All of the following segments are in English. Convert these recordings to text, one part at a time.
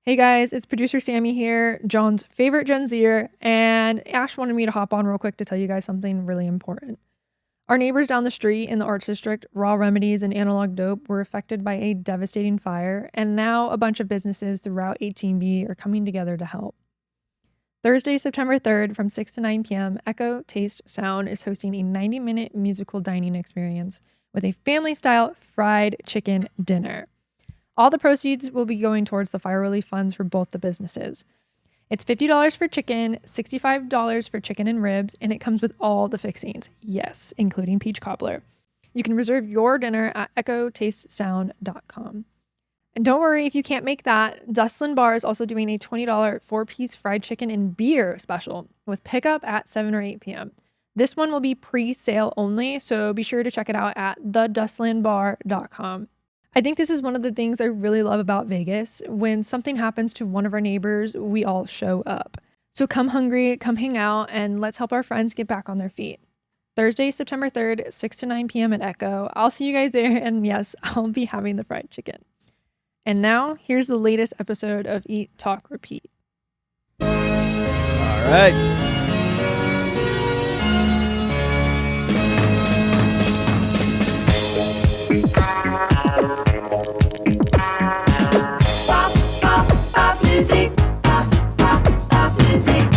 Hey guys, it's producer Sammy here, John's favorite Gen Zer, and Ash wanted me to hop on real quick to tell you guys something really important. Our neighbors down the street in the Arts District, Raw Remedies and Analog Dope, were affected by a devastating fire, and now a bunch of businesses throughout 18B are coming together to help. Thursday, September 3rd from 6 to 9 p.m., Echo Taste Sound is hosting a 90-minute musical dining experience with a family-style fried chicken dinner. All the proceeds will be going towards the fire relief funds for both the businesses. It's $50 for chicken, $65 for chicken and ribs, and it comes with all the fixings. Yes, including peach cobbler. You can reserve your dinner at echotastesound.com. And don't worry if you can't make that. Dustland Bar is also doing a $20 four-piece fried chicken and beer special with pickup at 7 or 8 p.m. This one will be pre-sale only, so be sure to check it out at thedustlandbar.com. I think this is one of the things I really love about Vegas. When something happens to one of our neighbors, we all show up. So come hungry, come hang out, and let's help our friends get back on their feet. Thursday, September 3rd, 6 to 9 p.m. at Echo. I'll see you guys there, and yes, I'll be having the fried chicken. And now, here's the latest episode of Eat, Talk, Repeat. All right. Music, pop music.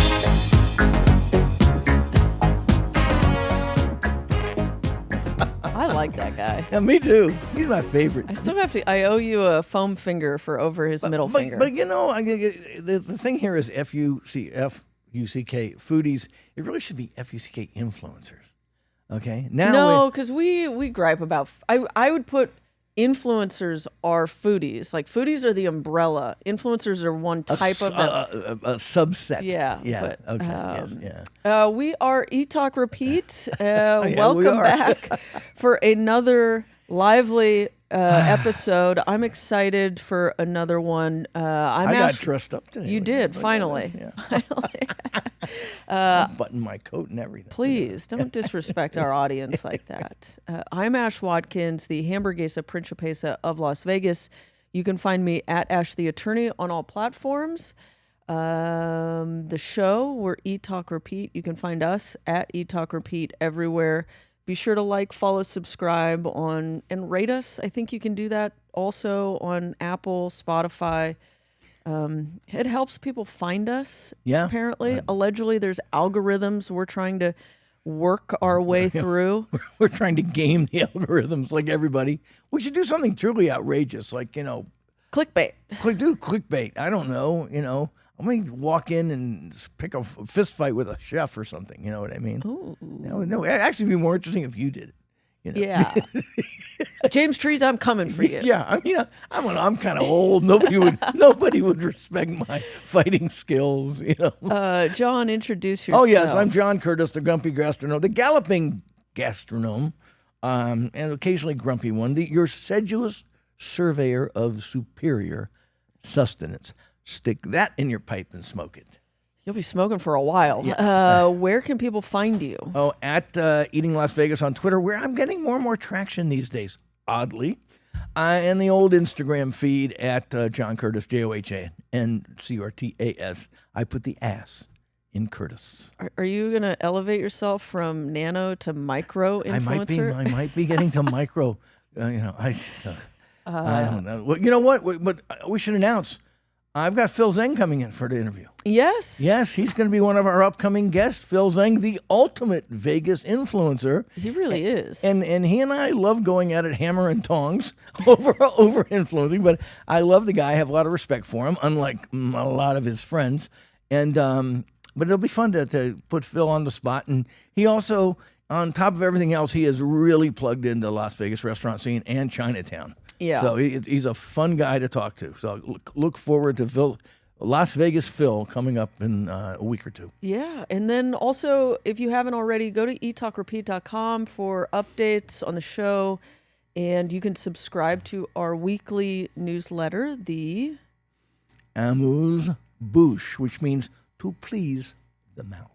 I like that guy. Yeah, me too. He's my favorite. I owe you a foam finger for over his middle finger. But you know, the thing here is F-U-C-K, foodies. It really should be F-U-C-K influencers. Okay? No, because we gripe about... I would put... Influencers are foodies. Like, foodies are the umbrella. Influencers are one type of them. A subset. Yeah. Yeah. But, Okay. Yes. We are Eat Talk Repeat. Yeah, Welcome back for another lively episode. I'm excited for another one. I got dressed up today. You did, finally. Finally. Button my coat and everything. Please don't disrespect our audience like that. I'm Ash Watkins, the hamburguesa principesa of Las Vegas. You can find me at Ash the Attorney on all platforms. The show, we're Eat Talk Repeat. You can find us at Eat Talk Repeat everywhere. Be sure to like, follow, subscribe and rate us. I think you can do that also on Apple, Spotify. It helps people find us. Yeah. Apparently, allegedly, there's algorithms we're trying to work our way through. We're trying to game the algorithms like everybody. We should do something truly outrageous, like Clickbait. do clickbait. I don't know. I'm going to walk in and pick a fist fight with a chef or something. You know what I mean? Ooh. No, it'd actually be more interesting if you did it. Yeah. James Trees, I'm coming for you. Yeah, I mean, I'm kind of old. Nobody would respect my fighting skills. John, introduce yourself. Oh yes, I'm John Curtis, the grumpy gastronome, the galloping gastronome, and occasionally grumpy one. Your sedulous surveyor of superior sustenance. Stick that in your pipe and smoke it. You'll be smoking for a while. Yeah. Where can people find you? Oh, at Eating Las Vegas on Twitter, where I'm getting more and more traction these days, oddly. And the old Instagram feed at John Curtis, JOHANCURTAS. I put the ass in Curtis. Are you going to elevate yourself from nano to micro influencer? I might be getting to micro. I don't know. Well, you know what? But we should announce. I've got Phil Zeng coming in for the interview. Yes. Yes, he's going to be one of our upcoming guests. Phil Zeng, the ultimate Vegas influencer. He really is. And he and I love going at it hammer and tongs over influencing, but I love the guy. I have a lot of respect for him, unlike a lot of his friends. And but it'll be fun to put Phil on the spot. And he also, on top of everything else, he is really plugged into Las Vegas restaurant scene and Chinatown. Yeah. So he's a fun guy to talk to. So look forward to Las Vegas Phil coming up in a week or two. Yeah. And then also, if you haven't already, go to eattalkrepeat.com for updates on the show. And you can subscribe to our weekly newsletter, the Amuse Bouche, which means to please the mouth.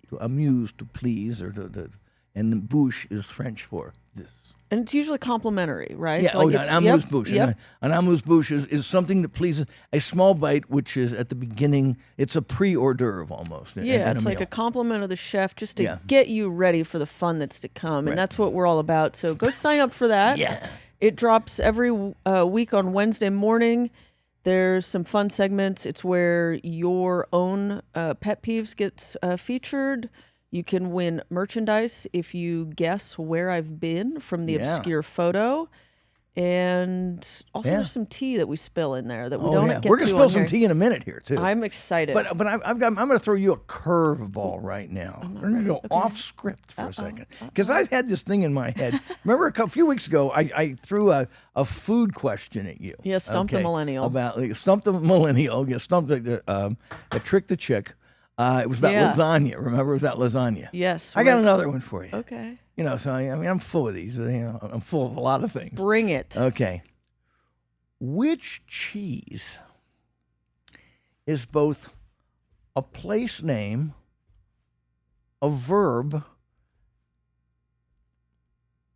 To amuse, to please, or to and the bouche is French for this. And it's usually complimentary, right? Yeah, Like an it's- amuse-bouche. Yep. An amuse-bouche is something that pleases a small bite, which is at the beginning. It's a pre-hors d'oeuvre almost. Yeah, in it's a like meal. a compliment of the chef just to Yeah. get you ready for the fun that's to come. And that's what we're all about. So go sign up for that. Yeah. It drops every week on Wednesday morning. There's some fun segments. It's where your own pet peeves gets featured. You can win merchandise if you guess where I've been from the Yeah. obscure photo. And also Yeah. there's some tea that we spill in there that we Oh, don't yeah. get We're gonna to spill on some here. tea in a minute here too. I'm excited. But I'm going to throw you a curveball right now. We're going to go off script for a second because I've had this thing in my head. Remember a few weeks ago, I threw a food question at you. Yeah, stump the millennial. About stump the millennial. Yeah, stump the trick the chick. It was about Yeah. lasagna. Remember, it was about lasagna. Yes. I got right. another one for you. Okay. You know, so I mean, I'm full of these. You know, I'm full of a lot of things. Bring it. Okay. Which cheese is both a place name, a verb,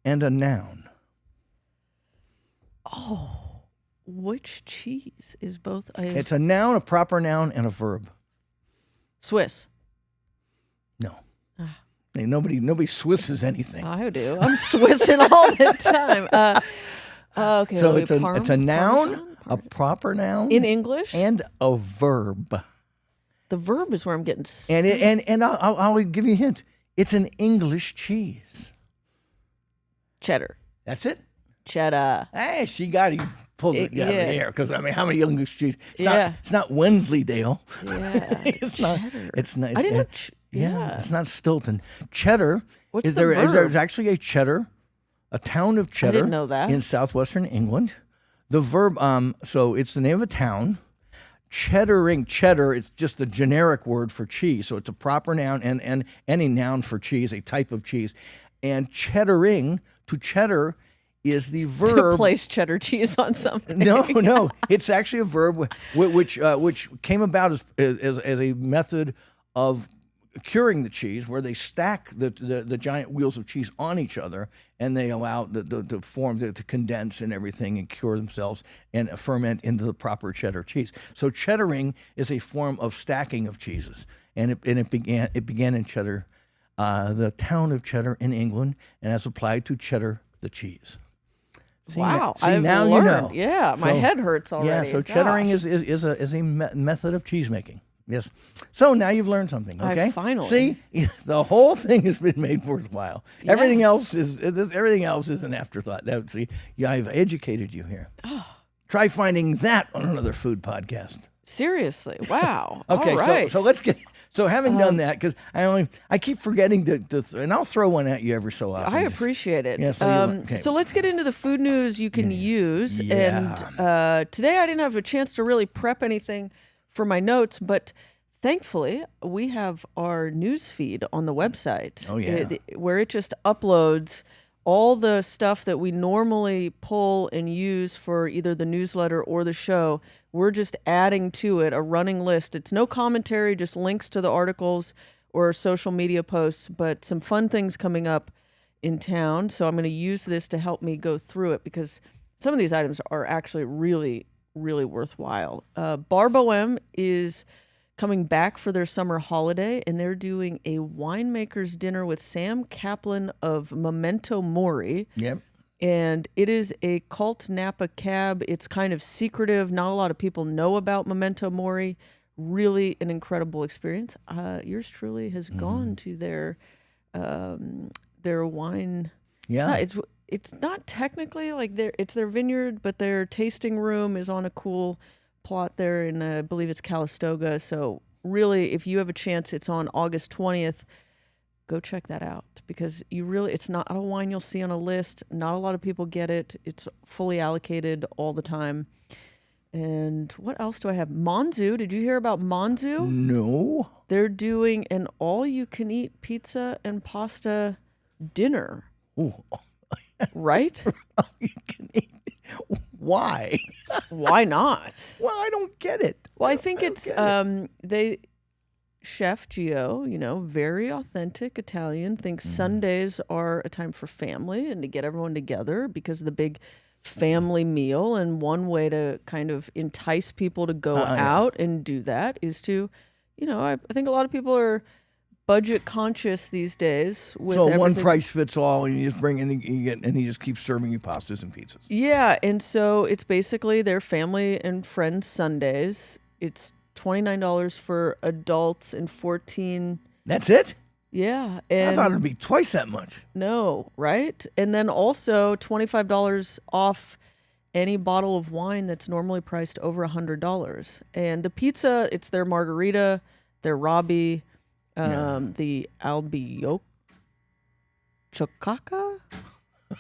and a noun? Which cheese is both a It's a noun, a proper noun, and a verb. Swiss? No. Hey, nobody Swisses anything. I do. I'm Swissing all the time. Okay. So wait, it's a noun, Parmesan? a proper noun, In English, and a verb. the verb is where I'm getting. And I'll give you a hint. It's an English cheese. Cheddar. That's it. Cheddar. Hey, she got it. Pulled it out of the Yeah. air because I mean, how many English cheese? Yeah. It's not Wensleydale. Yeah. It's not. Cheddar. It's not. I didn't know. Yeah, it's not Stilton. Cheddar. What's is the there? verb? There's actually a Cheddar, a town of Cheddar. didn't know that. In southwestern England. The verb. So it's the name of a town. Cheddaring. Cheddar. It's just a generic word for cheese. So it's a proper noun and any noun for cheese, a type of cheese. And cheddaring, to cheddar, is the To verb. place cheddar cheese on something. No, it's actually a verb which came about as a method of curing the cheese, where they stack the giant wheels of cheese on each other, and they allow the form to condense and everything and cure themselves and ferment into the proper cheddar cheese. So cheddaring is a form of stacking of cheeses, and it began in Cheddar, the town of Cheddar in England, and has applied to cheddar the cheese. Wow. See, I've now learned. you know. Yeah, my So- head hurts already. Yeah, so cheddaring Gosh. is a method of cheese making. Yes. So now you've learned something. Okay. finally. See, the whole thing has been made worthwhile. Everything else is an afterthought. See, yeah, I've educated you here. Try finding that on another food podcast. Seriously. Wow. Okay. All right. So let's get. So having done that, because I keep forgetting to and I'll throw one at you every so often. I Just- appreciate it. Yeah, so okay. So let's get into the food news you can use. Yeah. And today I didn't have a chance to really prep anything for my notes, but thankfully we have our news feed on the website. Oh, yeah. Where it just uploads all the stuff that we normally pull and use for either the newsletter or the show. We're just adding to it a running list. It's no commentary, just links to the articles or social media posts, but some fun things coming up in town. So I'm going to use this to help me go through it because some of these items are actually really, really worthwhile. Bar Bohème is coming back for their summer holiday, and they're doing a winemaker's dinner with Sam Kaplan of Memento Mori. Yep. And it is a cult Napa cab. It's kind of secretive. Not a lot of people know about Memento Mori. Really an incredible experience. Yours truly has gone to their wine. Yeah. It's not technically like it's their vineyard, but their tasting room is on a cool plot there in I believe it's Calistoga. So really, if you have a chance, it's on August 20th. Go check that out because it's not a wine you'll see on a list. Not a lot of people get it. It's fully allocated all the time. And what else do I have? Monzu. Did you hear about Monzu? No. They're doing an all-you-can-eat pizza and pasta dinner. Ooh. Right? You can eat. Why? Why not? Well, I don't get it. Well, I think it's chef Gio, very authentic Italian, thinks Sundays are a time for family and to get everyone together because of the big family meal. And one way to kind of entice people to go out and do that is to, I think a lot of people are budget conscious these days. With So one everything. price fits all, and you just bring in, and he just keeps serving you pastas and pizzas. Yeah, and so it's basically their family and friends Sundays. It's $29 for adults and 14. That's it? Yeah, I and thought it'd be twice that much. no, right? And then also $25 off any bottle of wine that's normally priced over $100. And the pizza, it's their margarita, their Robbie, the albioca.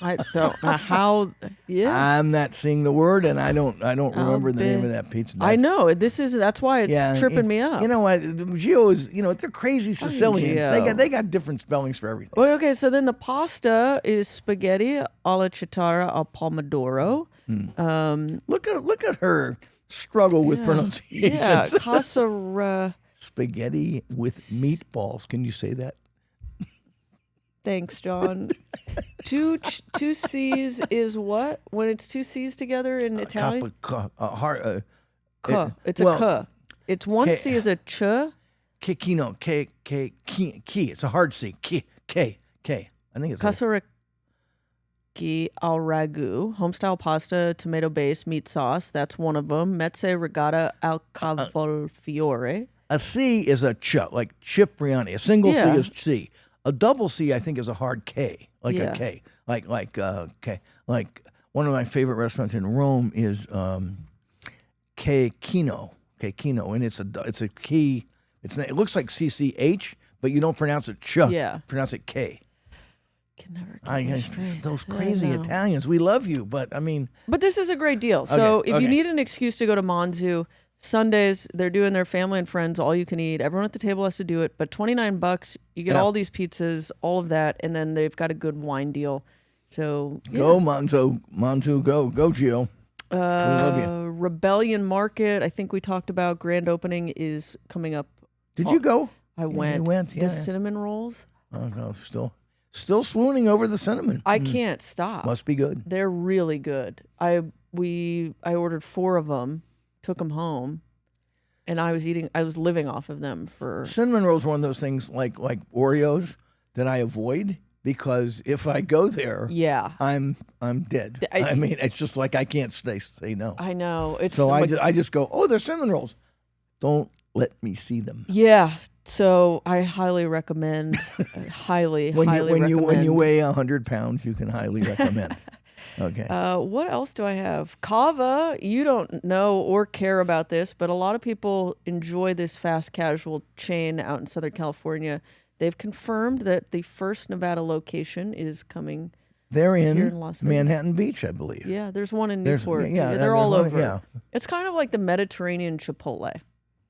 I don't know how. Yeah, I'm not seeing the word, and I don't remember the name of that pizza. I know that's why it's tripping me up. You know what? Gio is, they're crazy Sicilians. Gio. They got different spellings for everything. Well, okay, so then the pasta is spaghetti alla cittara al pomodoro. Look at her struggle with pronunciations. Yeah, casa. Spaghetti with meatballs. Can you say that? Thanks, John. Two C's is what? When it's two C's together in Italian? It's a k. It's one K- C is a ch. Kino. K. It's a hard C. K. I think it's Casaracchi al ragu, homestyle pasta, tomato base, meat sauce. That's one of them. Mezze regatta al cavolfiore. a C is a ch, like Cipriani. A single Yeah. C is C. A double C, I think, is a hard K, like Yeah. a K, like K. Like one of my favorite restaurants in Rome is Kino, and it's a key. It looks like CCH, but you don't pronounce it ch. Yeah. Pronounce it K. Can never get it straight. Those I crazy know. Italians, we love you, but I mean, But this is a great deal. So Okay, if you okay. need an excuse to go to Monzu, Sundays they're doing their family and friends all you can eat. Everyone at the table has to do it, but $29 you get Yeah. all these pizzas, all of that, and then they've got a good wine deal. So go Monzo, go Gio. We love you. Rebellion Market, I think we talked about grand opening is coming up. Did you go? I you went. went, yeah. The cinnamon rolls. Oh no, still swooning over the cinnamon. I can't stop. Must be good. They're really good. I ordered 4 of them, took them home, and I was living off of them for. Cinnamon rolls are one of those things like Oreos that I avoid because if I go there, Yeah, I'm dead. I mean, it's just like I can't say no. I know. It's So like- I just go, oh, they're cinnamon rolls. Don't let me see them. yeah. So I highly recommend. highly When recommend. you weigh 100 pounds, you can highly recommend. Okay. What else do I have? Kava, you don't know or care about this, but a lot of people enjoy this fast casual chain out in Southern California. They've confirmed that the first Nevada location is coming. They're here in in Las Vegas. Manhattan Beach, I believe. Yeah, there's one in There's- Newport. yeah, they're all there's one- over. yeah. It's kind of like the Mediterranean Chipotle.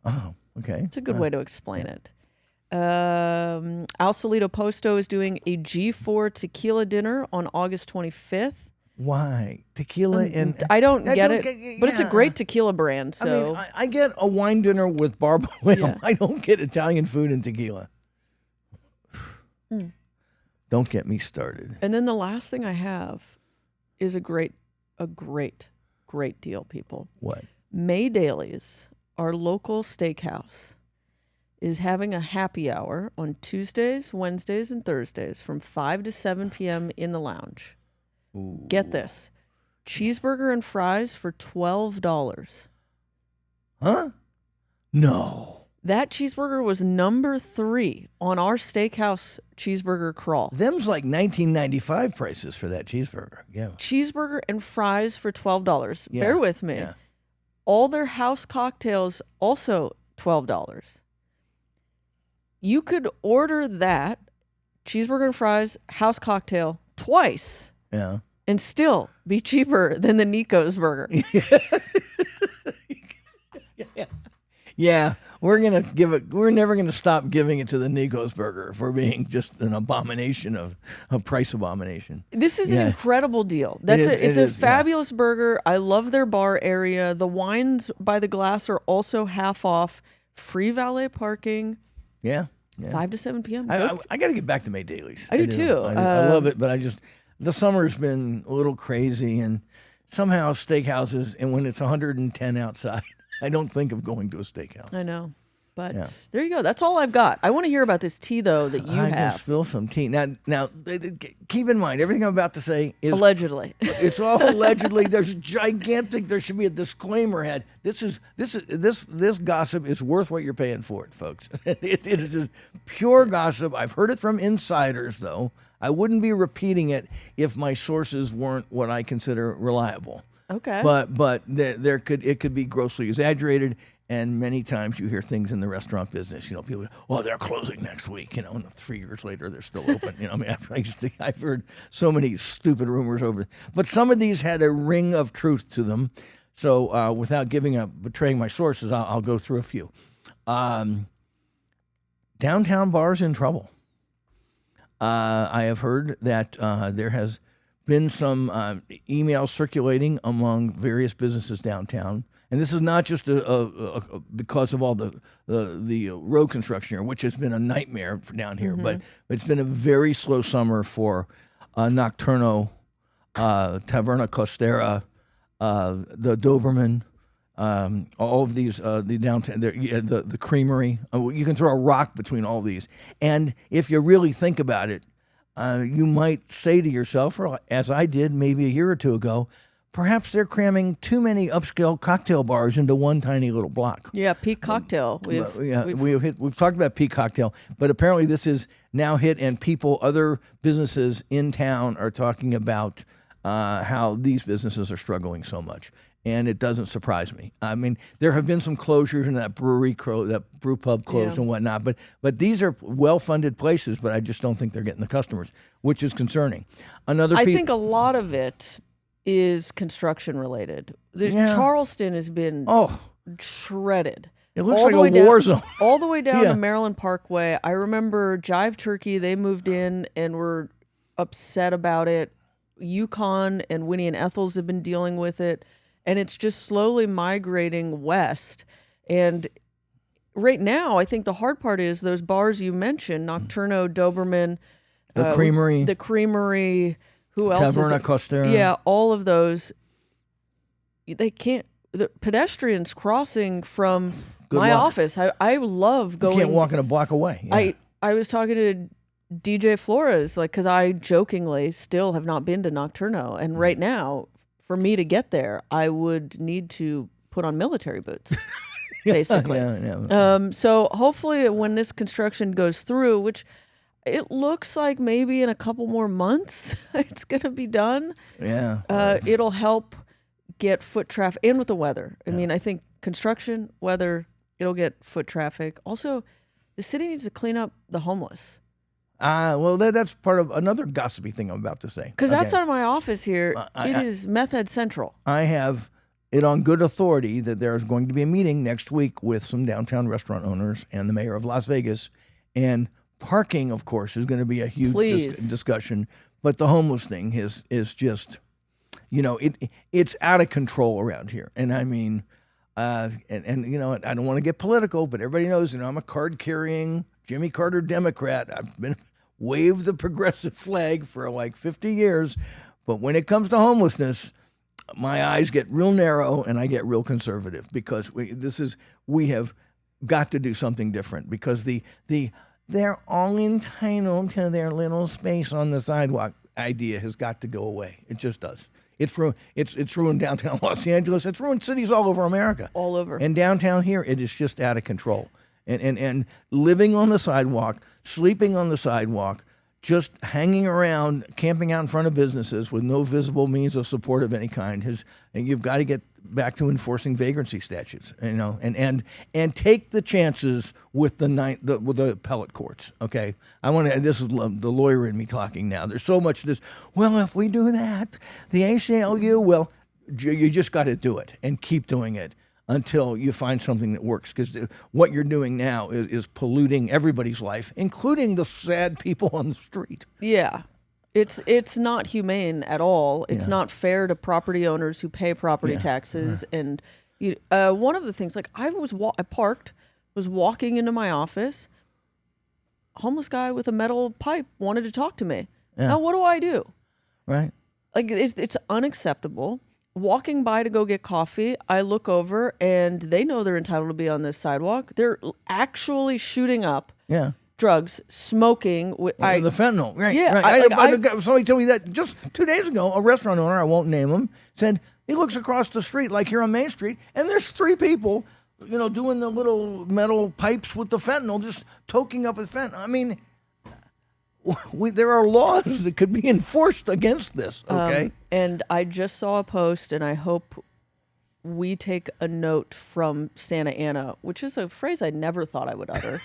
Oh, okay. It's a good way to explain it. Al Solito Posto is doing a G4 tequila dinner on August 25th. Why? Tequila and... I don't I get don't it, get- but it's a yeah. great tequila brand. So I mean, I get a wine dinner with barb oil. Yeah. I don't get Italian food and tequila. Don't get me started. and then the last thing I have is a great deal, people. What? May Dailies, our local steakhouse, is having a happy hour on Tuesdays, Wednesdays, and Thursdays from 5 to 7 p.m. in the lounge. Get this. Cheeseburger and fries for $12. Huh? No. That cheeseburger was number 3 on our steakhouse cheeseburger crawl. Them's like 1995 prices for that cheeseburger. Yeah. Cheeseburger and fries for $12. Yeah, Bear with me. yeah. All their house cocktails also $12. You could order that cheeseburger and fries house cocktail twice Yeah. and still be cheaper than the Nico's burger. Yeah. We're never gonna stop giving it to the Nico's burger if we're being just an abomination of a price abomination. This is Yeah. an incredible deal. is, It's it a is, yeah. fabulous burger. I love their bar area. The wines by the glass are also half off. Free valet parking. Yeah. 5 to 7 p.m. I got to get back to May dailies. I do too. I love it, but the summer's been a little crazy, and somehow steakhouses, and when it's 110 outside, I don't think of going to a steakhouse. I know. But there you go. That's all I've got. I want to hear about this tea, though, that you I can have. spill some tea. Now, keep in mind, everything I'm about to say is Allegedly. It's all allegedly. There's gigantic. There should be a disclaimer ahead. This gossip is worth what you're paying for it, folks. It is just pure gossip. I've heard it from insiders, though. I wouldn't be repeating it if my sources weren't what I consider reliable. Okay. But it could be grossly exaggerated. And many times you hear things in the restaurant business, people, well, they're closing next week, and 3 years later they're still open. I've heard so many stupid rumors but some of these had a ring of truth to them. So without betraying my sources, I'll go through a few. Downtown bars in trouble. I have heard that there has been some emails circulating among various businesses downtown. And this is not just because of all the road construction here, which has been a nightmare for down here, but it's been a very slow summer for Nocturno, Taverna Costera, the Doberman, all of these, the downtown, the Creamery. You can throw a rock between all these. And if you really think about it, you might say to yourself, or as I did maybe a year or two ago, perhaps they're cramming too many upscale cocktail bars into one tiny little block. Yeah, Peak Cocktail. We've talked about Peak Cocktail, but apparently this is now hit, and other businesses in town are talking about how these businesses are struggling so much. And it doesn't surprise me. I mean, there have been some closures, and that brew pub closed and whatnot. But these are well-funded places, but I just don't think they're getting the customers, which is concerning. I think a lot of it is construction related. Charleston has been shredded. It looks like a war zone. All the way down to Maryland Parkway. I remember Jive Turkey, they moved in and were upset about it. Yukon and Winnie and Ethel's have been dealing with it. And it's just slowly migrating west. And right now, I think the hard part is those bars you mentioned, Nocturno, Doberman, the Creamery, who else? Taverna Costera. Yeah, all of those. They can't. The pedestrians crossing from my office. I love going. You can't walk in a block away. Yeah. I was talking to DJ Flores, because I jokingly still have not been to Nocturno, and right now, for me to get there, I would need to put on military boots, basically. So hopefully, when this construction goes through, which it looks like maybe in a couple more months, it's going to be done. Yeah. It'll help get foot traffic, and with the weather. I mean, I think construction, weather, it'll get foot traffic. Also, the city needs to clean up the homeless. Well, that's part of another gossipy thing I'm about to say. Because outside of my office here, it is meth head central. I have it on good authority that there's going to be a meeting next week with some downtown restaurant owners and the mayor of Las Vegas. And parking, of course, is going to be a huge discussion. But the homeless thing is just, it's out of control around here. And I mean, I don't want to get political, but everybody knows, I'm a card-carrying Jimmy Carter Democrat. I've been waved the progressive flag for like 50 years. But when it comes to homelessness, my eyes get real narrow and I get real conservative, because we have got to do something different, because they're all entitled to their little space on the sidewalk idea has got to go away. It just does. It's ruined downtown Los Angeles. It's ruined cities all over America. All over. And downtown here, it is just out of control. And living on the sidewalk, sleeping on the sidewalk, just hanging around, camping out in front of businesses with no visible means of support of any kind, and you've got to get back to enforcing vagrancy statutes, and take the chances with the appellate courts. Okay, this is the lawyer in me talking now. There's so much this. Well, if we do that, the ACLU. Well, you just got to do it and keep doing it until you find something that works, because what you're doing now is polluting everybody's life, including the sad people on the street. Yeah. It's not humane at all. It's not fair to property owners who pay property taxes. And one of the things, like I parked, was walking into my office, homeless guy with a metal pipe wanted to talk to me. Yeah. Now, what do I do? Right. Like, it's unacceptable. Walking by to go get coffee, I look over and they know they're entitled to be on this sidewalk. They're actually shooting up Yeah. drugs, smoking. The fentanyl. Right. Yeah, Right. Somebody told me that just 2 days ago. A restaurant owner, I won't name him, said he looks across the street like here on Main Street, and there's 3 people, doing the little metal pipes with the fentanyl, just toking up with fentanyl. I mean, there are laws that could be enforced against this. Okay. And I just saw a post, and I hope we take a note from Santa Ana, which is a phrase I never thought I would utter.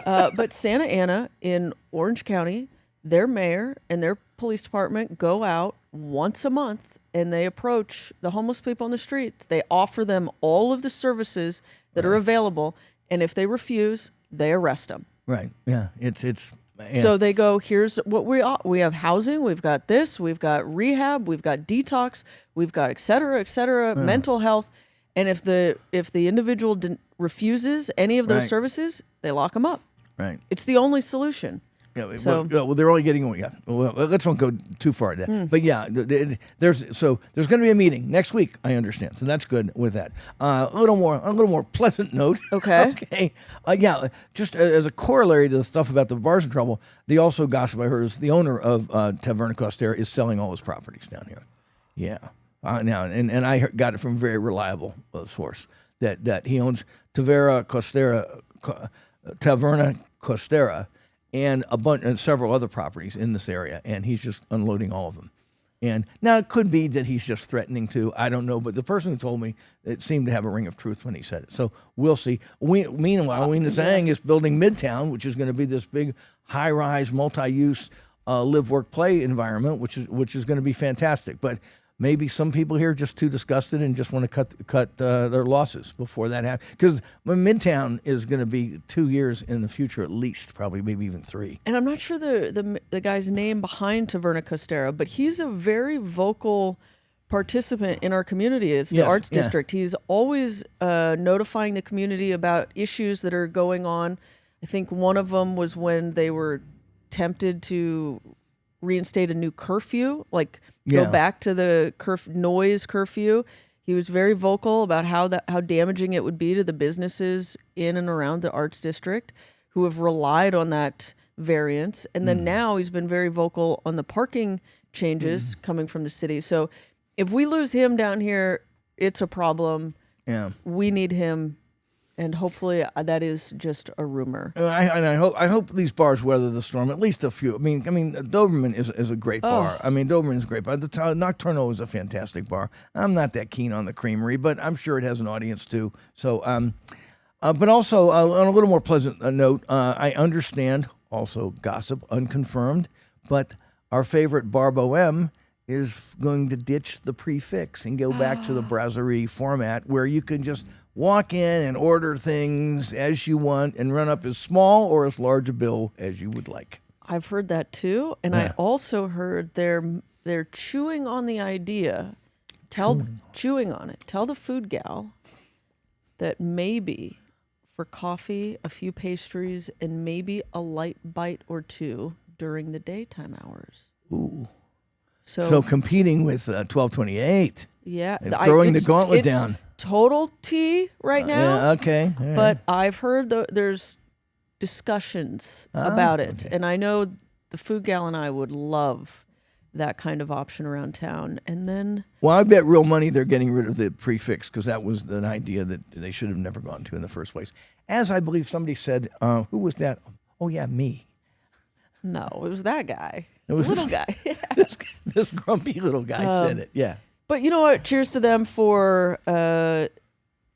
But Santa Ana in Orange County, their mayor and their police department go out once a month and they approach the homeless people on the streets. They offer them all of the services that are available, and if they refuse, they arrest them. Right. Yeah. It's. Yeah. So they go, here's what we have: housing, we've got this, we've got rehab, we've got detox, we've got et cetera, mental health. And if the individual refuses any of those Right. services, they lock them up. Right. It's the only solution. Yeah, So- well, they're only getting. Yeah, well, let's not go too far into that. But yeah, there's going to be a meeting next week. I understand, so that's good with that. A little more pleasant note. Okay. Okay. Yeah, just as a corollary to the stuff about the bars in trouble, the also gossip I heard is the owner of Taverna Costera is selling all his properties down here. Yeah. Now, and I got it from a very reliable source that he owns Taverna Costera. And several other properties in this area, and he's just unloading all of them. And now it could be that he's just threatening to. I don't know, but the person who told me, it seemed to have a ring of truth when he said it. So we'll see. Meanwhile, Weena Zhang is building Midtown, which is going to be this big, high-rise, multi-use live, work, play environment, which is going to be fantastic. But maybe some people here are just too disgusted and just want to cut their losses before that happens. Because Midtown is going to be 2 years in the future at least, probably maybe even 3. And I'm not sure the guy's name behind Taverna Costera, but he's a very vocal participant in our community. It's the Yes, Arts yeah. District. He's always notifying the community about issues that are going on. I think one of them was when they were tempted to reinstate a new curfew, go Yeah. back to the noise curfew. He was very vocal about how damaging it would be to the businesses in and around the Arts District who have relied on that variance. And then now he's been very vocal on the parking changes coming from the city. So if we lose him down here, it's a problem. Yeah. We need him. And hopefully that is just a rumor. I hope these bars weather the storm. At least a few. I mean, Doberman is a great bar. I mean, Doberman is a great bar. The Nocturno is a fantastic bar. I'm not that keen on the Creamery, but I'm sure it has an audience too. So, but also on a little more pleasant note, I understand also gossip, unconfirmed, but our favorite Bar Bohème is going to ditch the prefix and go back to the brasserie format where you can just walk in and order things as you want and run up as small or as large a bill as you would like. I've heard that too, and I also heard they're chewing on the idea. Chewing on it. Tell the food gal that maybe for coffee, a few pastries, and maybe a light bite or two during the daytime hours. Ooh. So So competing with 1228. yeah, It's throwing the gauntlet it's down. Total tea right now. Yeah, okay. All right. But I've heard there's discussions about it. okay. And I know the food gal and I would love that kind of option around town. And then Well, I bet real money they're getting rid of the prefix because that was an idea that they should have never gone to in the first place. As I believe somebody said, who was that? Oh, yeah, me. no, it was that guy. It was little this- guy. This grumpy little guy said it. Yeah. But you know what? Cheers to them for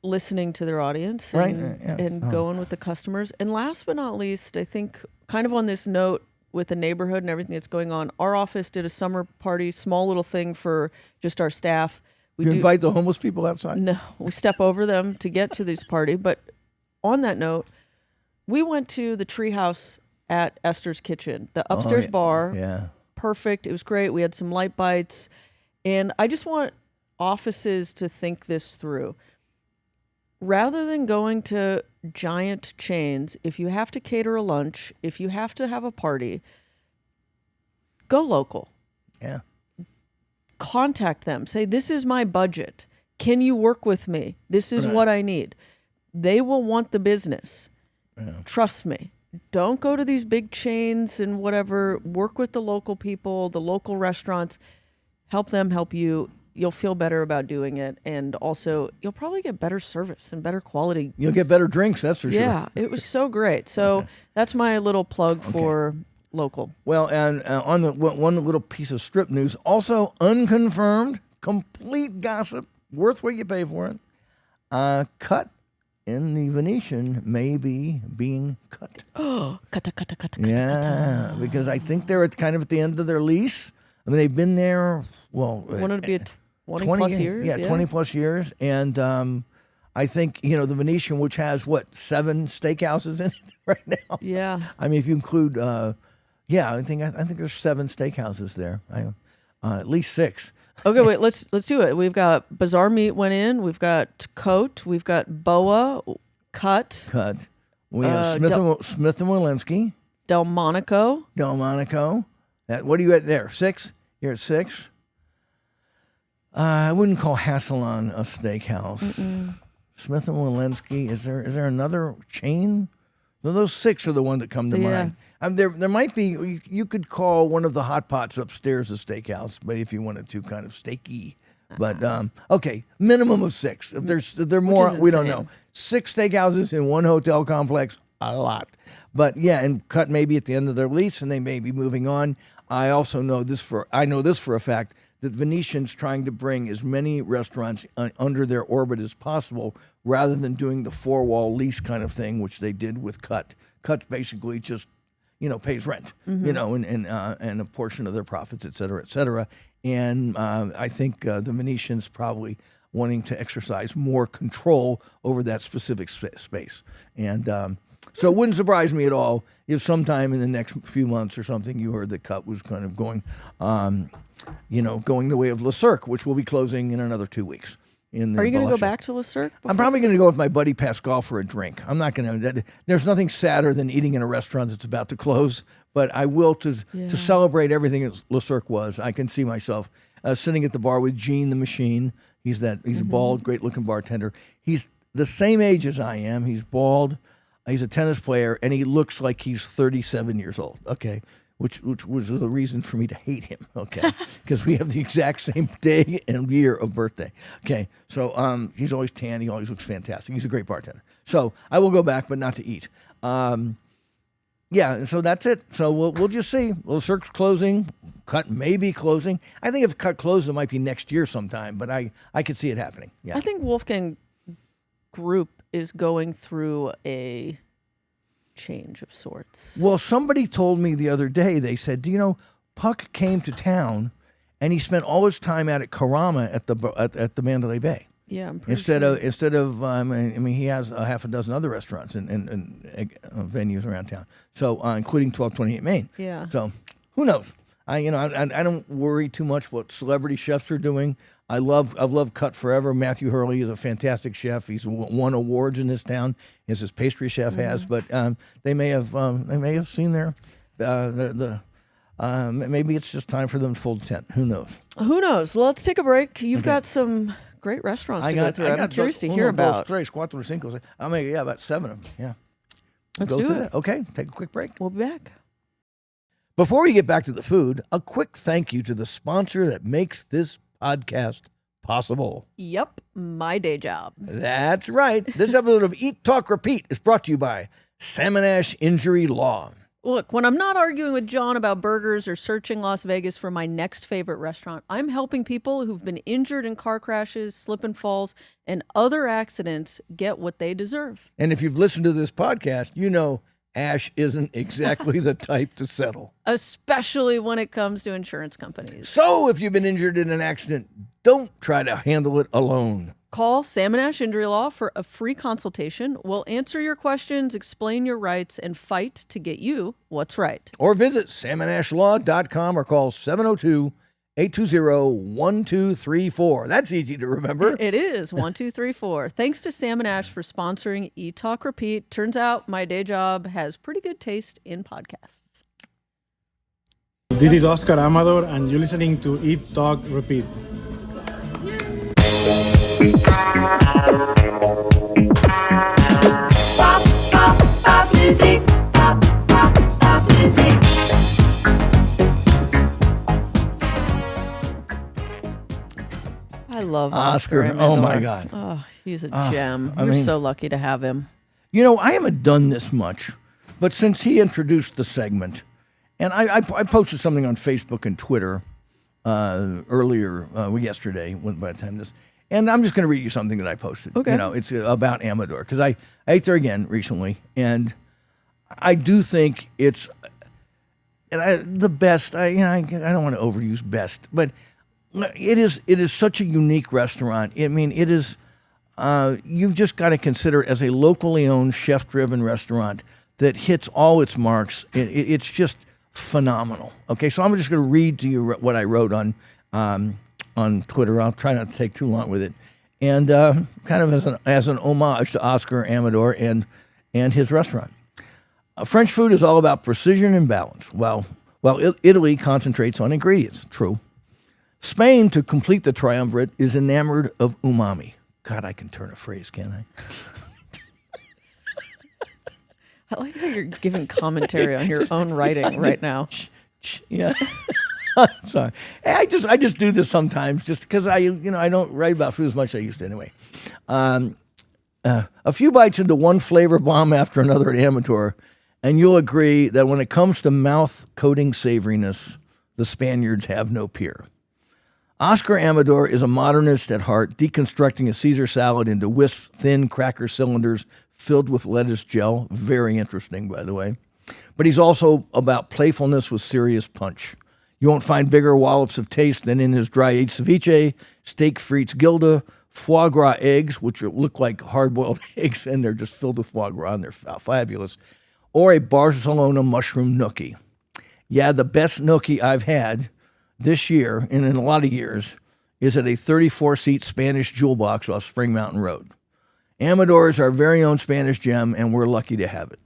listening to their audience Right, and, yeah. and going with the customers. And last but not least, I think kind of on this note with the neighborhood and everything that's going on, our office did a summer party, small little thing for just our staff. We You do- invite the homeless people outside? No, we step over them to get to this party. But on that note, we went to the Treehouse at Esther's Kitchen, the upstairs yeah. bar. Yeah. Perfect. It was great. We had some light bites. And I just want offices to think this through. Rather than going to giant chains, if you have to cater a lunch, if you have to have a party, go local. Yeah. Contact them. Say, this is my budget. Can you work with me? This is what I need. They will want the business. Trust me. Don't go to these big chains and whatever. Work with the local people, the local restaurants. Help them help you. You'll feel better about doing it. And also, you'll probably get better service and better quality. You'll get better drinks, that's for sure. Yeah, it was so great. So that's my little plug for local. Well, and on the one little piece of strip news, also unconfirmed, complete gossip, worth what you pay for it. Cut in the Venetian may be being cut. Cut. Yeah, because I think they're kind of at the end of their lease. I mean, they've been there, well... Wanted to be 20 plus years? Yeah, 20 plus years. And I think, the Venetian, which has, 7 steakhouses in it right now? Yeah. I mean, if you include... I think there's 7 steakhouses there. At least 6. Okay, wait. Let's do it. We've got Bazaar Meat went in. We've got Cote. We've got Boa, Cut. We have Smith and Walensky. Delmonico. What are you at there? 6? You're at 6. I wouldn't call Hasselon a steakhouse. Smith and Walensky. Is there another chain? No, those 6 are the ones that come to mind. There might be. You could call one of the hot pots upstairs a steakhouse, but if you wanted to, kind of steaky. But okay, minimum of 6. If there are more, we don't know. 6 steakhouses in one hotel complex, a lot. But yeah, and Cut maybe at the end of their lease, and they may be moving on. I also know this for a fact that Venetian's trying to bring as many restaurants under their orbit as possible, rather than doing the 4-wall lease kind of thing, which they did with Cut. Cut basically just pays rent, and a portion of their profits, et cetera, et cetera. And I think the Venetian's probably wanting to exercise more control over that specific space. And so it wouldn't surprise me at all if sometime in the next few months or something you heard that Cut was kind of going, going the way of Le Cirque, which will be closing in another 2 weeks. Are you going to go back to Le Cirque? I'm probably going to go with my buddy Pascal for a drink. I'm not going to. There's nothing sadder than eating in a restaurant that's about to close. But I will to celebrate everything that Le Cirque was. I can see myself sitting at the bar with Gene the Machine. He's a bald, great-looking bartender. He's the same age as I am. He's bald. He's a tennis player, and he looks like he's 37 years old. Okay. Which was the reason for me to hate him, okay? Because we have the exact same day and year of birthday. Okay, so he's always tan. He always looks fantastic. He's a great bartender. So I will go back, but not to eat. So that's it. So we'll just see. Le Cirque's closing. Cut may be closing. I think if Cut closes, it might be next year sometime, but I could see it happening. Yeah. I think Wolfgang Group is going through a change of sorts. Well, somebody told me the other day, they said, Puck came to town and he spent all his time out at Karama at the Mandalay Bay. Yeah, I'm pretty instead sure. of he has a half a dozen other restaurants and venues around town. So including 1228 Main. Yeah. So who knows? I don't worry too much what celebrity chefs are doing. I've loved Cut forever. Matthew Hurley is a fantastic chef. He's won awards in this town, as his pastry chef has. But they may have seen maybe it's just time for them to fold the tent. Who knows? Who knows? Well, let's take a break. You've got some great restaurants to go through. I'm curious to hear about. Tres, cuatro, cinco. About 7 of them. Yeah. Let's do it. Okay, take a quick break. We'll be back. Before we get back to the food, a quick thank you to the sponsor that makes this podcast possible. Yep, my day job. That's right. This episode of Eat, Talk, Repeat is brought to you by Salmon Ash Injury Law. Look, when I'm not arguing with John about burgers or searching Las Vegas for my next favorite restaurant, I'm helping people who've been injured in car crashes, slip and falls, and other accidents get what they deserve. And if you've listened to this podcast, you know Ash isn't exactly the type to settle. Especially when it comes to insurance companies. So if you've been injured in an accident, don't try to handle it alone. Call Salmon Ash Injury Law for a free consultation. We'll answer your questions, explain your rights, and fight to get you what's right. Or visit salmonashlaw.com or call 820-1234. That's easy to remember. It is 1234. Thanks to Sam and Ash for sponsoring Eat Talk Repeat. Turns out my day job has pretty good taste in podcasts. This is Oscar Amador, and you're listening to Eat Talk Repeat. Pop, pop, pop music. Pop, pop, pop music. I love Oscar. Oscar. Oh, my Amador. God. Oh, he's a gem. I We're mean- so lucky to have him. You know, I haven't done this much, but since he introduced the segment, and I posted something on Facebook and Twitter earlier, yesterday, by the time this, and I'm just going to read you something that I posted. Okay. You know, it's about Amador, because I ate there again recently, and I do think it's the best. I don't want to overuse best, but it is such a unique restaurant. I mean, it is. You've just got to consider it as a locally owned, chef-driven restaurant that hits all its marks. It's just phenomenal. Okay, so I'm just going to read to you what I wrote on Twitter. I'll try not to take too long with it, and kind of as an homage to Oscar Amador and his restaurant. French food is all about precision and balance. While Italy concentrates on ingredients. True. Spain, to complete the triumvirate, is enamored of umami. God, I can turn a phrase, can't I? I like how you're giving commentary on your own writing right now. Yeah. Sorry. Hey, I just do this sometimes just because I don't write about food as much as I used to anyway. A few bites into one flavor bomb after another at Amador, and you'll agree that when it comes to mouth-coating savoriness, the Spaniards have no peer. Oscar Amador is a modernist at heart, deconstructing a Caesar salad into wisp, thin cracker cylinders filled with lettuce gel. Very interesting, by the way. But he's also about playfulness with serious punch. You won't find bigger wallops of taste than in his dry-aged ceviche, steak frites Gilda, foie gras eggs, which look like hard-boiled eggs, and they're just filled with foie gras, and they're fabulous, or a Barcelona mushroom gnocchi. Yeah, the best gnocchi I've had this year, and in a lot of years, is at a 34-seat Spanish jewel box off Spring Mountain Road. Amador is our very own Spanish gem, and we're lucky to have it.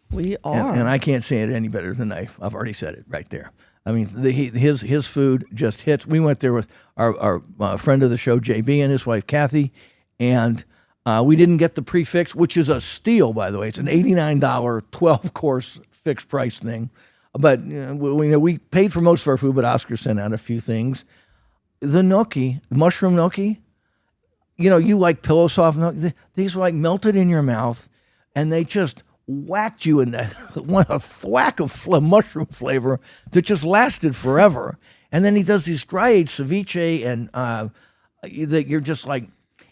We are. And I can't say it any better than I've already said it right there. I mean, his food just hits. We went there with our friend of the show, JB, and his wife, Kathy, and we didn't get the prefix, which is a steal, by the way. It's an $89 12-course fixed price thing. But we paid for most of our food, but Oscar sent out a few things. The gnocchi, mushroom gnocchi, you like pillow soft gnocchi. These were like melted in your mouth, and they just whacked you in that a thwack of mushroom flavor that just lasted forever. And then he does these dry-aged ceviche, and that you're just like,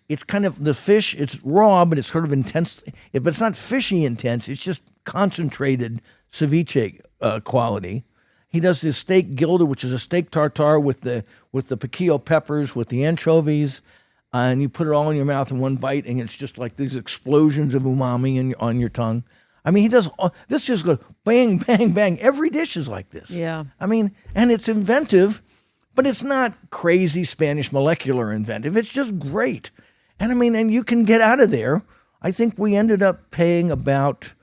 it's kind of the fish. It's raw, but it's sort of intense. But it's not fishy intense. It's just concentrated ceviche quality. He does this steak Gilda, which is a steak tartare with the piquillo peppers, with the anchovies, and you put it all in your mouth in one bite, and it's just like these explosions of umami on your tongue. I mean, he does this just goes bang, bang, bang. Every dish is like this. Yeah. I mean, and it's inventive, but it's not crazy Spanish molecular inventive. It's just great. And I mean, and you can get out of there. I think we ended up paying about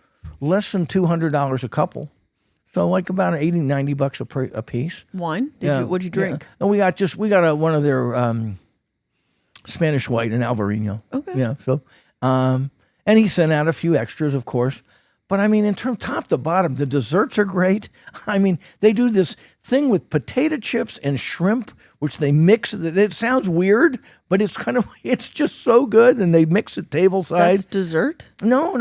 less than $200 a couple. So like about $80-$90 a piece. Wine? What'd you drink? Yeah. And we got one of their Spanish white, an Alvarinho. Okay. Yeah. So, and he sent out a few extras, of course. But I mean, in terms top to bottom, the desserts are great. I mean, they do this thing with potato chips and shrimp, which they mix. It sounds weird, but it's just so good. And they mix it tableside. That's dessert? No,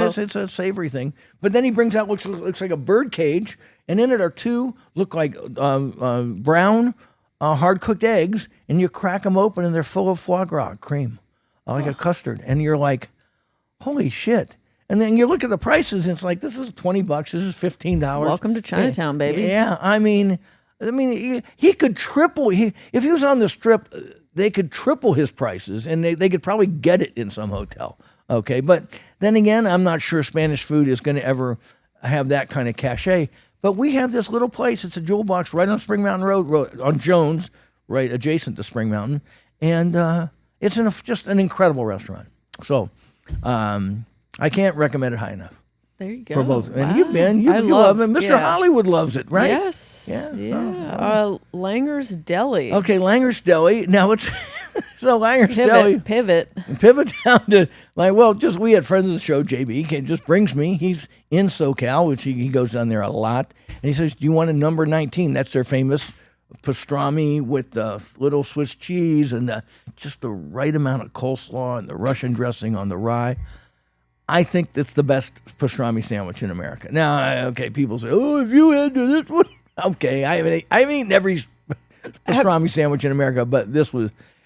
it's a savory thing. But then he brings out what looks like a bird cage, and in it are two look like brown hard-cooked eggs, and you crack them open, and they're full of foie gras cream, like a custard. And you're like, holy shit. And then you look at the prices, and it's like, this is $20, this is $15. Welcome to Chinatown, baby. Yeah, I mean, he could triple. If he was on the Strip, they could triple his prices, and they could probably get it in some hotel. Okay, but then again, I'm not sure Spanish food is going to ever have that kind of cachet. But we have this little place. It's a jewel box right on Spring Mountain Road on Jones, right adjacent to Spring Mountain, and it's just an incredible restaurant. So I can't recommend it high enough. There you go. For both. Wow. And you've been. You love it. Mr. Hollywood loves it, right? Yes. Yeah. Langer's Deli. Okay, Langer's Deli. Now it's so Langer's Deli. Pivot. Pivot down to just we had friends of the show. JB just brings me. He's in SoCal, which he goes down there a lot, and he says, "Do you want a number 19?" That's their famous pastrami with the little Swiss cheese and just the right amount of coleslaw and the Russian dressing on the rye. I think that's the best pastrami sandwich in America. Now, okay, people say, "Oh, if you had this one," okay, I haven't eaten every pastrami sandwich in America, but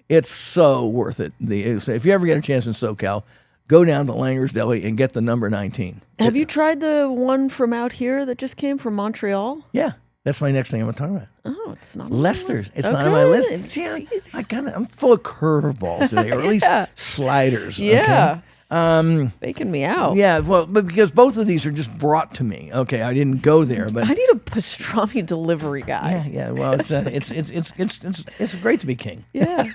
it's so worth it. If you ever get a chance in SoCal, go down to Langer's Deli and get the number 19. Have you tried the one from out here that just came from Montreal? Yeah, that's my next thing I'm going to talk about. Oh, it's not Lester's. It's okay. not on my list. See, I'm full of curveballs today, or at least sliders. Yeah. Okay? Faking me out. Yeah, well, but because both of these are just brought to me. Okay, I didn't go there, but I need a pastrami delivery guy. yeah. Well, it's great to be king. Yeah.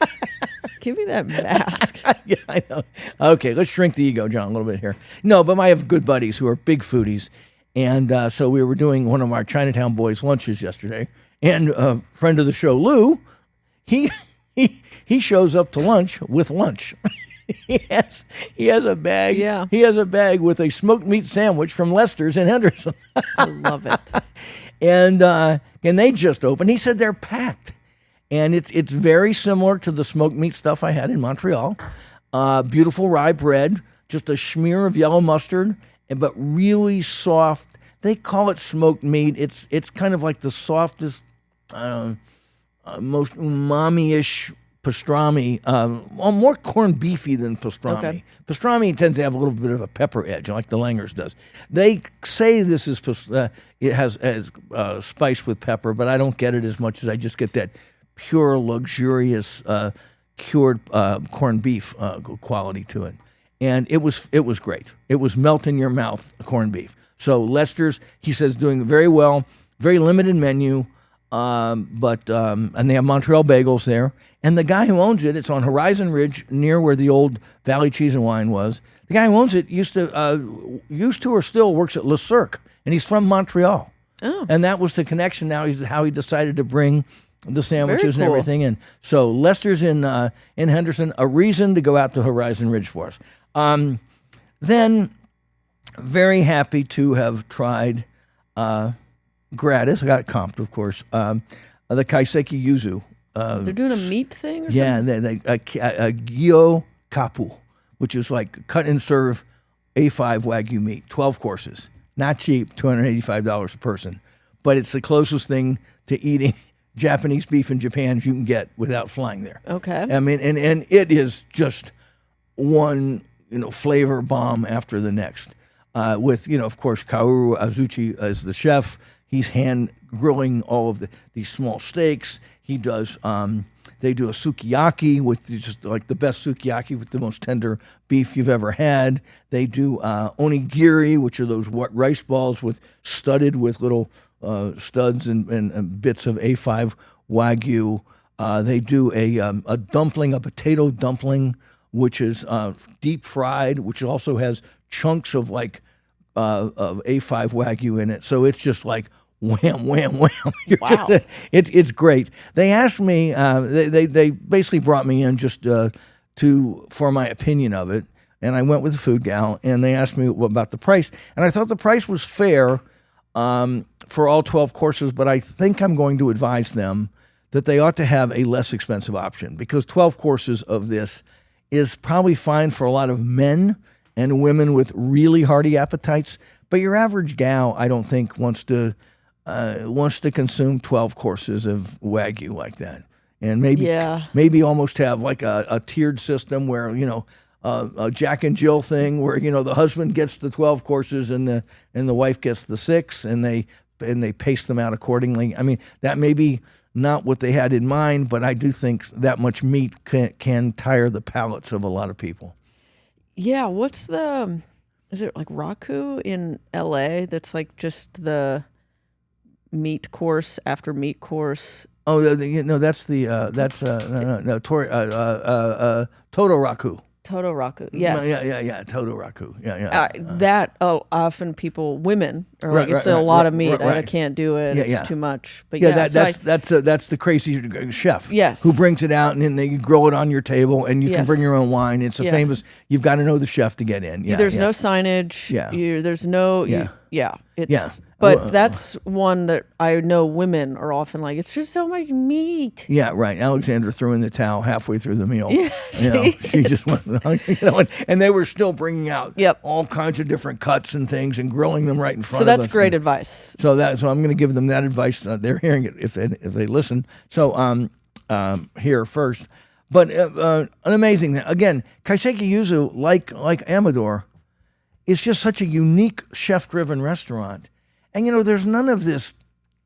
Give me that mask. Yeah, I know. Okay, let's shrink the ego, John, a little bit here. No, but I have good buddies who are big foodies, and so we were doing one of our Chinatown Boys lunches yesterday, and a friend of the show, Lou, he shows up to lunch with lunch. He has a bag. Yeah. He has a bag with a smoked meat sandwich from Lester's in Henderson. I love it. And they just opened. He said they're packed, and it's very similar to the smoked meat stuff I had in Montreal. Beautiful rye bread, just a smear of yellow mustard, but really soft. They call it smoked meat. It's kind of like the softest, most umami-ish pastrami, more corned beefy than pastrami. Okay. Pastrami tends to have a little bit of a pepper edge, like the Langer's does. They say this is it has spice with pepper, but I don't get it as much as I just get that pure, luxurious, cured corned beef quality to it. And it was great. It was melt in your mouth corned beef. So Lester's, he says, doing very well. Very limited menu. But and they have Montreal bagels there. And the guy who owns it, it's on Horizon Ridge near where the old Valley Cheese and Wine was. The guy who owns it used to or still works at Le Cirque, and he's from Montreal. Oh. And that was the connection. Now how he decided to bring the sandwiches and cool. everything in. So Lester's in Henderson, a reason to go out to Horizon Ridge for us. Then very happy to have tried gratis. I got comped, of course. The Kaiseki Yuzu. They're doing a meat thing or Yeah, something? a gyo kapu, which is like cut and serve A5 Wagyu meat, 12 courses. Not cheap, $285 a person. But it's the closest thing to eating Japanese beef in Japan as you can get without flying there. Okay. I mean, and it is just one, flavor bomb after the next. With, of course, Kaoru Azuchi as the chef. He's hand grilling all of these small steaks. He does. They do a sukiyaki with just like the best sukiyaki with the most tender beef you've ever had. They do onigiri, which are those rice balls studded with little studs and bits of A5 Wagyu. They do a dumpling, a potato dumpling, which is deep fried, which also has chunks of of A5 Wagyu in it. So it's just like wham, wham, wham. Wow. It's great. They asked me, they basically brought me in just for my opinion of it, and I went with the food gal, and they asked me about the price, and I thought the price was fair for all 12 courses, but I think I'm going to advise them that they ought to have a less expensive option, because 12 courses of this is probably fine for a lot of men and women with really hearty appetites, but your average gal, I don't think, wants to consume 12 courses of Wagyu like that, and maybe almost have like a tiered system where a Jack and Jill thing where the husband gets the 12 courses and the wife gets the 6, and they pace them out accordingly. I mean, that may be not what they had in mind, but I do think that much meat can tire the palates of a lot of people. Yeah, is it like Raku in LA that's like just the meat course after meat course. Oh, that's Todoroku. Todoroku, yes. Yeah, Todoroku. Yeah. That often women are Right, like, it's right, a lot of right, meat. I right. can't do it. Yeah, It's yeah. too much. But Yeah, yeah, that's the crazy chef. Yes. Who brings it out and then they grill it on your table and you can Yes. bring your own wine. It's a Yeah. famous. You've got to know the chef to get in. Yeah, there's yeah. no signage. Yeah. There's no. Yeah. It's. Yeah. But that's one that I know women are often like, it's just so much meat. Yeah, right. Alexander threw in the towel halfway through the meal. Yeah, She just went, and they were still bringing out Yep. all kinds of different cuts and things and grilling them right in front So of us. that's great advice. So I'm going to give them that advice. They're hearing it if they listen. So here first, but an amazing thing. Again, Kaiseki Yuzu, like Amador, is just such a unique chef-driven restaurant. And, there's none of this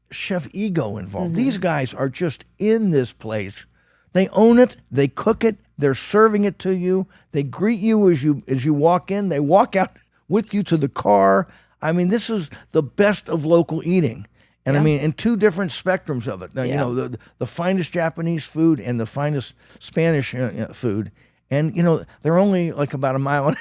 chef ego involved. Mm-hmm. These guys are just in this place. They own it. They cook it. They're serving it to you. They greet you as you walk in. They walk out with you to the car. I mean, this is the best of local eating. And I mean, in two different spectrums of it. Now, the finest Japanese food and the finest Spanish food. And, they're only like about a mile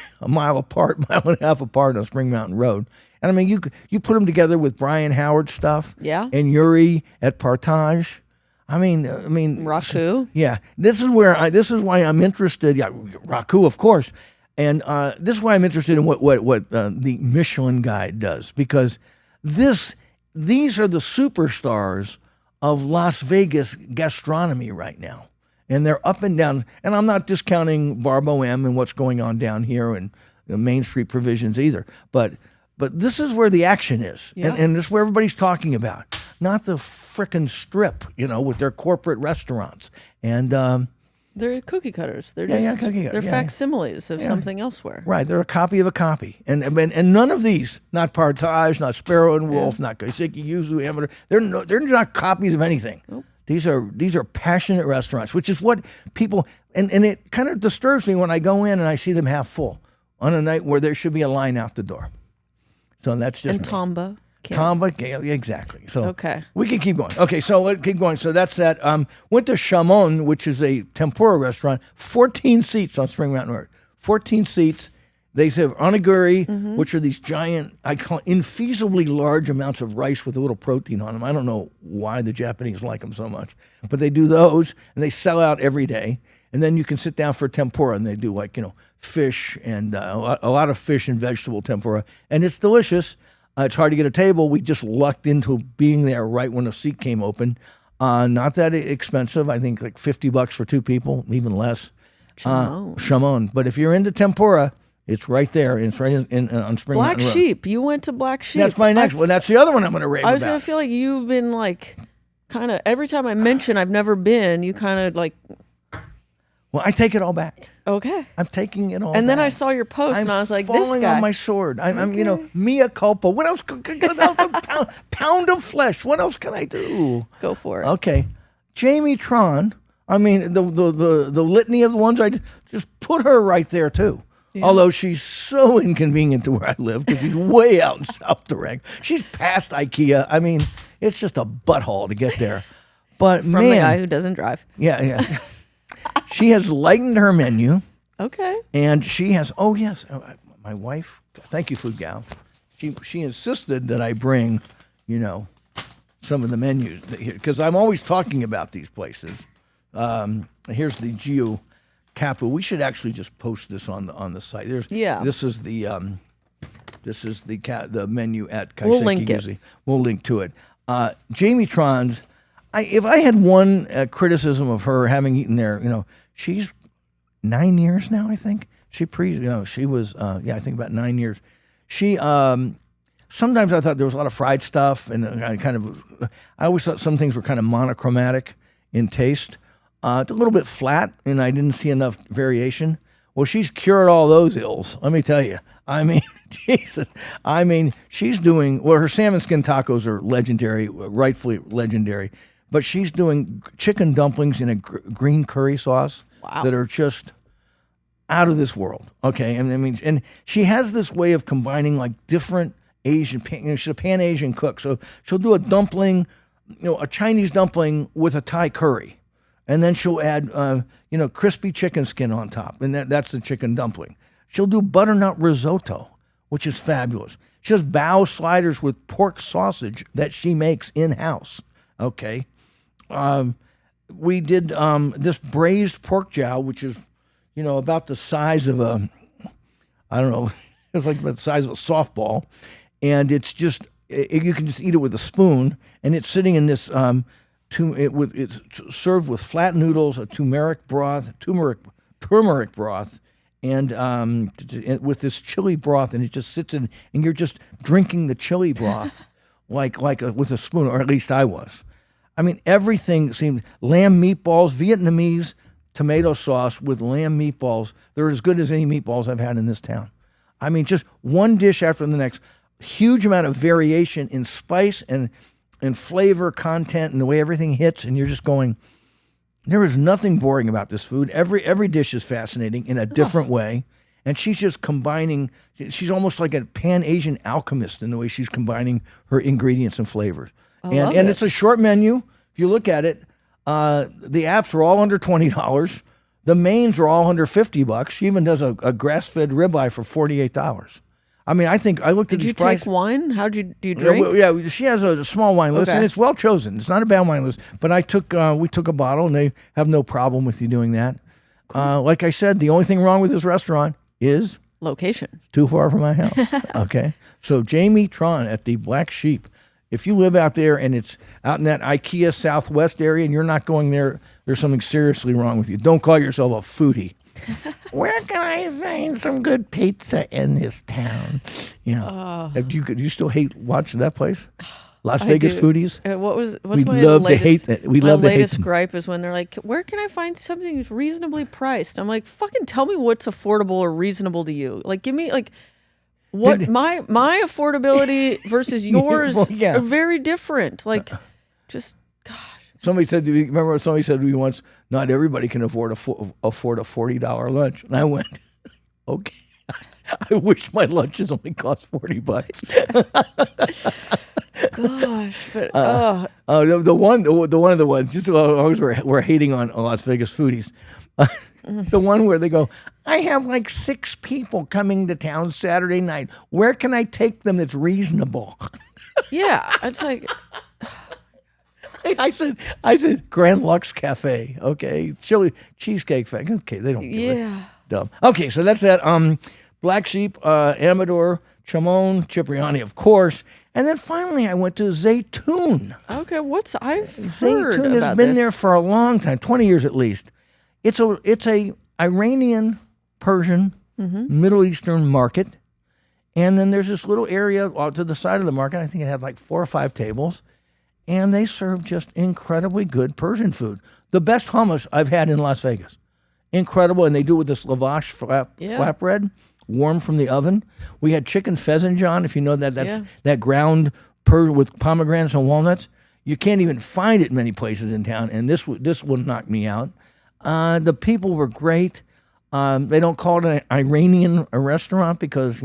apart, mile and a half apart on Spring Mountain Road. And I mean, you put them together with Brian Howard stuff, Yeah. and Yuri at Partage. I mean, Raku. yeah. This is why I'm interested. Yeah, Raku, of course, and this is why I'm interested in what the Michelin Guide does, because these are the superstars of Las Vegas gastronomy right now, and they're up and down. And I'm not discounting Barbo M and what's going on down here and Main Street Provisions either, but this is where the action is, and this is where everybody's talking about, not the frickin' Strip, with their corporate restaurants. And They're cookie cutters. They're Yeah, just cookie cutter, they're yeah. facsimiles of something elsewhere. right, they're a copy of a copy, and none of these, not Partage, not Sparrow and Wolf, not Kaiseki, Yuzu, Amador, they're not copies of anything. Nope. These are passionate restaurants, which is what people and it kind of disturbs me when I go in and I see them half full on a night where there should be a line out the door. So that's just And me. Tomba. Tomba, yeah, exactly. So Okay. we can keep going. Okay, so let's keep going. So that's that. Went to Shamon, which is a tempura restaurant. 14 seats on Spring Mountain Road. 14 seats. They serve onigiri, which are these giant, I call infeasibly large amounts of rice with a little protein on them. I don't know why the Japanese like them so much, but they do those, and they sell out every day. And then you can sit down for tempura, and they do fish and a lot of fish and vegetable tempura, and it's delicious. It's hard to get a table. We just lucked into being there right when a seat came open. Not that expensive. I think like $50 for two people, even less. Shamon. But if you're into tempura, it's right there. It's right on Spring Black Mountain Road. Sheep. You went to Black Sheep. That's my next one. That's the other one I'm going to rave I was about. going to feel like you've been like, kind of, every time I mention I've never been, you kind of like, Well, I take it all back. okay. I'm taking it all And then back. I saw your post I'm and I was like, falling this guy. on my sword. I'm mea culpa. What else? Pound of flesh. What else can I do? Go for it. Okay, Jamie Tron. I mean, the litany of the ones I just put her right there too. Although she's so inconvenient to where I live because she's way out in South Durang. She's past IKEA. I mean, it's just a butthole to get there. But From man, the guy who doesn't drive. yeah. She has lightened her menu. Okay. And she has, my wife, thank you, Food Gal. She insisted that I bring, some of the menus because I'm always talking about these places. Here's the Gio Capu. We should actually just post this on the site. This is the menu at Kaiseki. We'll link it. We'll link to it. Jamie Tron's. If I had one criticism of her having eaten there, she's 9 years now, I think. She was, I think about 9 years. She, sometimes I thought there was a lot of fried stuff, and I always thought some things were kind of monochromatic in taste. It's a little bit flat, and I didn't see enough variation. Well, she's cured all those ills, let me tell you. I mean, Jesus. I mean, she's doing, her salmon skin tacos are legendary, rightfully legendary. But she's doing chicken dumplings in a green curry sauce that are just out of this world. Okay, and I mean, and she has this way of combining like different Asian. She's a Pan Asian cook, so she'll do a dumpling, a Chinese dumpling with a Thai curry, and then she'll add crispy chicken skin on top, and that's the chicken dumpling. She'll do butternut risotto, which is fabulous. She does bao sliders with pork sausage that she makes in-house. Okay. We did this braised pork jowl, which is, about the size of it's like about the size of a softball. And it's just, you can just eat it with a spoon. And it's sitting in this, it's served with flat noodles, a turmeric broth, and with this chili broth, and it just sits in, and you're just drinking the chili broth with a spoon, or at least I was. I mean, everything seemed lamb meatballs, Vietnamese tomato sauce with lamb meatballs. They're as good as any meatballs I've had in this town. I mean, just one dish after the next. Huge amount of variation in spice and flavor content and the way everything hits, and you're just going, there is nothing boring about this food. Every dish is fascinating in a different way. And she's just combining, she's almost like a Pan-Asian alchemist in the way she's combining her ingredients and flavors. And it's a short menu. If you look at it, the apps are all under $20. The mains are all under $50. She even does a grass-fed ribeye for $48. I mean, I looked at these prices. Did you take wine? Do you drink? Yeah, she has a small wine list, and it's well chosen. It's not a bad wine list. But we took a bottle, and they have no problem with you doing that. Cool. Like I said, the only thing wrong with this restaurant is location. It's too far from my house. Okay, so Jamie Tron at the Black Sheep. If you live out there and it's out in that IKEA Southwest area, and you're not going there, there's something seriously wrong with you. Don't call yourself a foodie. Where can I find some good pizza in this town? Do you still hate watching that place? Las Vegas Foodies? What's my latest gripe is when they're like, where can I find something that's reasonably priced? I'm like, fucking tell me what's affordable or reasonable to you. Like, give me what my affordability versus yours are very different. Like, just gosh. Somebody said to me, remember what somebody said to me once, not everybody can afford a $40 lunch. And I went, okay. I wish my lunches only cost $40. Gosh, but the one of the ones, just as long as we're hating on Las Vegas Foodies, the one where they go, I have like 6 people coming to town Saturday night. Where can I take them that's reasonable? Yeah, it's like... I said Grand Lux Cafe, okay, chili cheesecake factory. Okay, they don't give it. Dumb. Okay, so that's that. Black Sheep, Amador, Chamon, Cipriani, of course, and then finally I went to Zaytun. Okay, I've heard Zaytun about has been this. there for a long time, 20 years at least. It's a Iranian, Persian, Middle Eastern market, and then there's this little area to the side of the market. I think it had like 4 or 5 tables. And they serve just incredibly good Persian food. The best hummus I've had in Las Vegas. Incredible. And they do it with this lavash flatbread, warm from the oven. We had chicken pheasant, if you know that. That's that ground with pomegranates and walnuts. You can't even find it many places in town. And this one knocked me out. The people were great. They don't call it an Iranian restaurant because,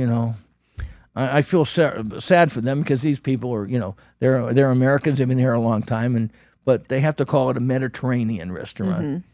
I feel sad for them because these people are, they're Americans. They've been here a long time, but they have to call it a Mediterranean restaurant,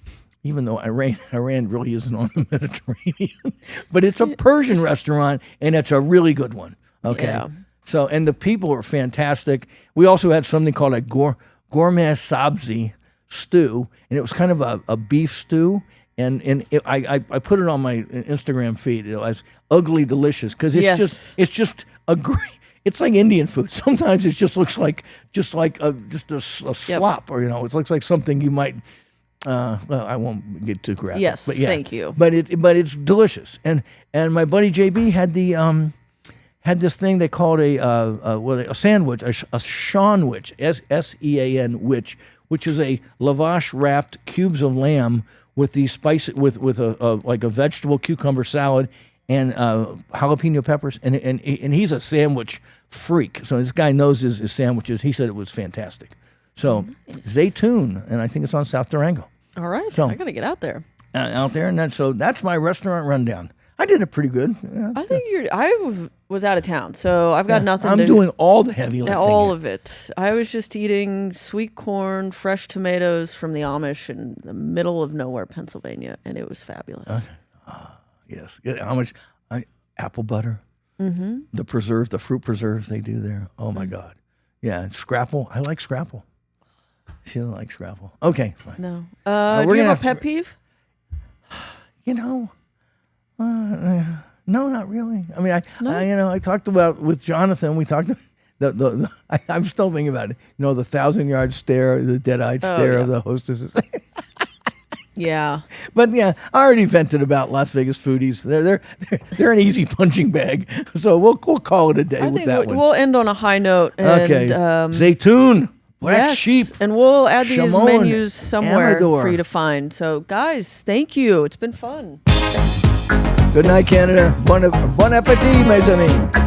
even though Iran really isn't on the Mediterranean. But it's a Persian restaurant, and it's a really good one. Okay, yeah. So and the people are fantastic. We also had something called a gourmet sabzi stew, and it was kind of a beef stew. And I put it on my Instagram feed. It was ugly delicious because it's just a great. It's like Indian food. Sometimes it just looks like a slop, or it looks like something you might. Well, I won't get too graphic. Yes, but yeah, thank you. But it's delicious. And my buddy JB had this thing they called a sandwich, a Seanwich, SEAN which is a lavash wrapped cubes of lamb with the spice with a vegetable cucumber salad and jalapeno peppers, and he's a sandwich freak. So this guy knows his sandwiches. He said it was fantastic. So Zaytun, and I think it's on South Durango. All right, so, I gotta get out there. And that's my restaurant rundown. I did it pretty good. Yeah. I think was out of town, so I've got nothing. I'm doing all the heavy lifting. all here. of it. I was just eating sweet corn, fresh tomatoes from the Amish in the middle of nowhere, Pennsylvania, and it was fabulous. Yes. How much apple butter? Mm-hmm. The fruit preserves they do there. Oh my God. Yeah, scrapple. I like scrapple. She doesn't like scrapple. Okay, fine. No. we're Do you gonna have a have pet peeve? No, not really. I mean, I talked about with Jonathan. We talked. I'm still thinking about it. You know, the 1,000-yard stare, the dead-eyed stare of the hostesses. Yeah. But yeah, I already vented about Las Vegas foodies. They're an easy punching bag. So we'll call it a day I with think that one. we'll end on a high note. And, Okay. Zaytun, black yes, sheep. and we'll add these Shimon, menus somewhere Amador. for you to find. So, guys, thank you. It's been fun. Good night, Canada. Bon appetit, mes amis.